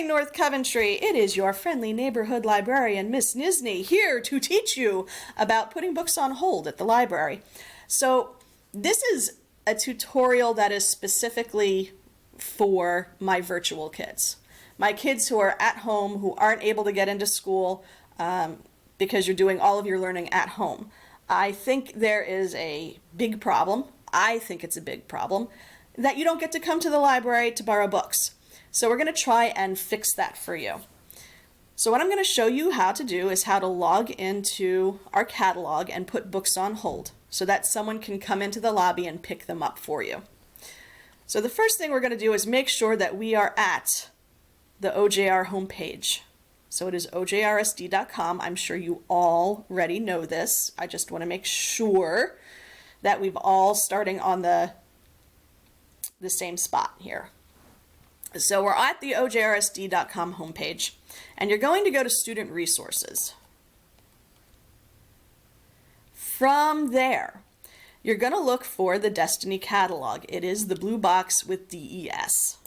morning, North Coventry. It is your friendly neighborhood librarian, Miss Nisney, here to teach you about putting books on hold at the library. So this is a tutorial that is specifically for my virtual kids. My kids who are at home, who aren't able to get into school because you're doing all of your learning at home. I think there is a big problem. I think it's a big problem that you don't get to come to the library to borrow books. So we're going to try and fix that for you. So what I'm going to show you how to do is how to log into our catalog and put books on hold so that someone can come into the lobby and pick them up for you. So the first thing we're going to do is make sure that we are at the OJR homepage. So it is ojrsd.com. I'm sure you already know this. I just want to make sure that we've all starting on the same spot here. So we're at the ojrsd.com homepage, and you're going to go to Student Resources. From there, you're going to look for the Destiny Catalog. It is the blue box with DES.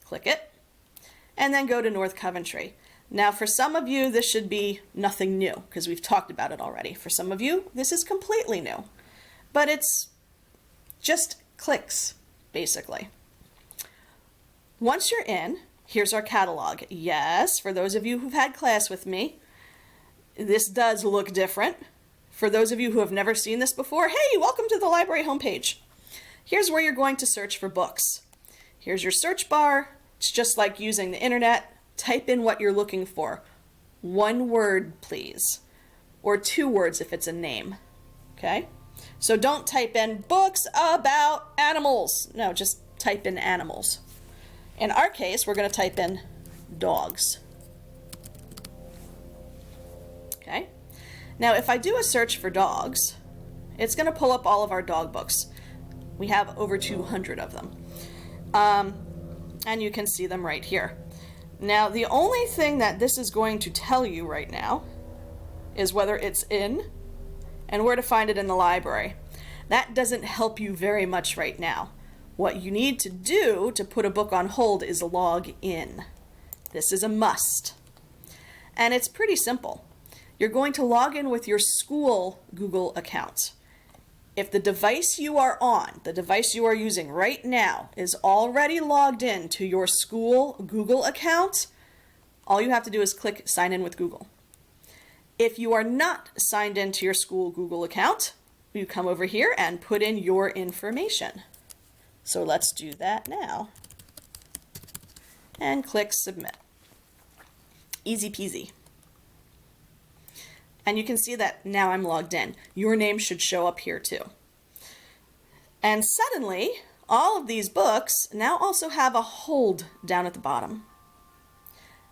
Click it, and then go to North Coventry. Now, for some of you, this should be nothing new, because we've talked about it already. For some of you, this is completely new, but it's just clicks, basically. Once you're in, here's our catalog. Yes, for those of you who've had class with me, this does look different. For those of you who have never seen this before, hey, welcome to the library homepage. Here's where you're going to search for books. Here's your search bar. It's just like using the internet. Type in what you're looking for. One word, please, or 2 words if it's a name. Okay? So don't type in books about animals. No, just type in animals. In our case, we're going to type in dogs. Okay? Now, if I do a search for dogs, it's going to pull up all of our dog books. We have over 200 of them. And you can see them right here. Now, the only thing that this is going to tell you right now is whether it's in and where to find it in the library. That doesn't help you very much right now. What you need to do to put a book on hold is log in. This is a must. And it's pretty simple. You're going to log in with your school Google account. If the device you are on, the device you are using right now, is already logged in to your school Google account, all you have to do is click Sign in with Google. If you are not signed into your school Google account, you come over here and put in your information. So let's do that now. And click Submit. Easy peasy. And you can see that now I'm logged in. Your name should show up here too. And suddenly, all of these books now also have a hold down at the bottom.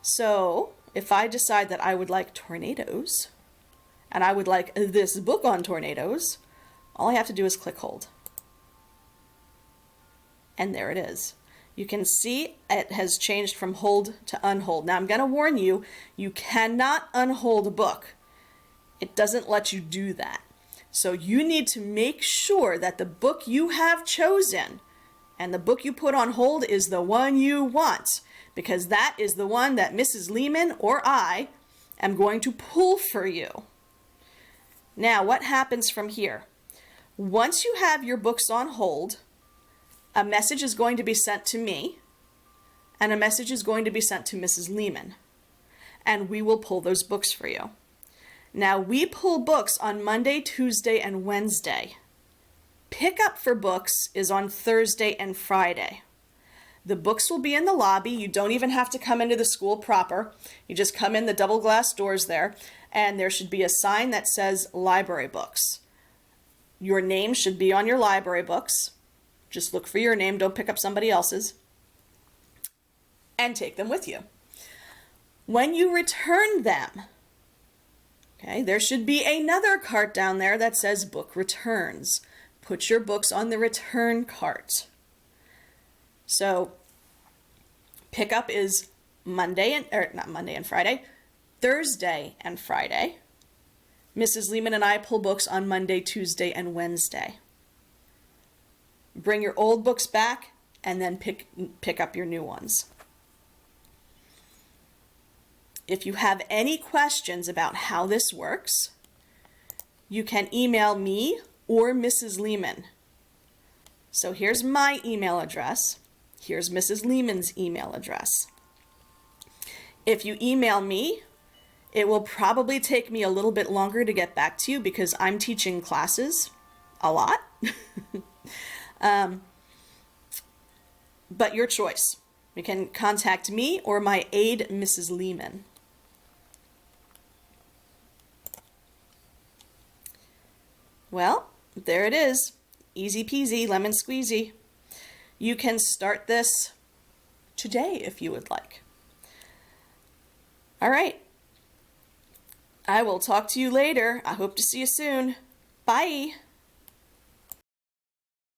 So if I decide that I would like tornadoes, and I would like this book on tornadoes, all I have to do is click hold. And there it is. You can see it has changed from hold to unhold. Now I'm going to warn you, you cannot unhold a book. It doesn't let you do that. So you need to make sure that the book you have chosen and the book you put on hold is the one you want, because that is the one that Mrs. Lehman or I am going to pull for you. Now, what happens from here? Once you have your books on hold, a message is going to be sent to me, and a message is going to be sent to Mrs. Lehman, and we will pull those books for you. Now, we pull books on Monday, Tuesday, and Wednesday. Pickup for books is on Thursday and Friday. The books will be in the lobby. You don't even have to come into the school proper. You just come in the double glass doors there, and there should be a sign that says library books. Your name should be on your library books. Just look for your name. Don't pick up somebody else's. And take them with you. When you return them, okay, there should be another cart down there that says Book Returns. Put your books on the return cart. So pickup is not Monday and Friday, Thursday and Friday. Mrs. Lehman and I pull books on Monday, Tuesday, and Wednesday. Bring your old books back and then pick up your new ones. if you have any questions about how this works, you can email me or Mrs. Lehman. So here's my email address. Here's Mrs. Lehman's email address. If you email me, it will probably take me a little bit longer to get back to you because I'm teaching classes a lot. But your choice. You can contact me or my aide, Mrs. Lehman. Well, there it is. Easy peasy, lemon squeezy. You can start this today if you would like. All right. I will talk to you later. I hope to see you soon. Bye.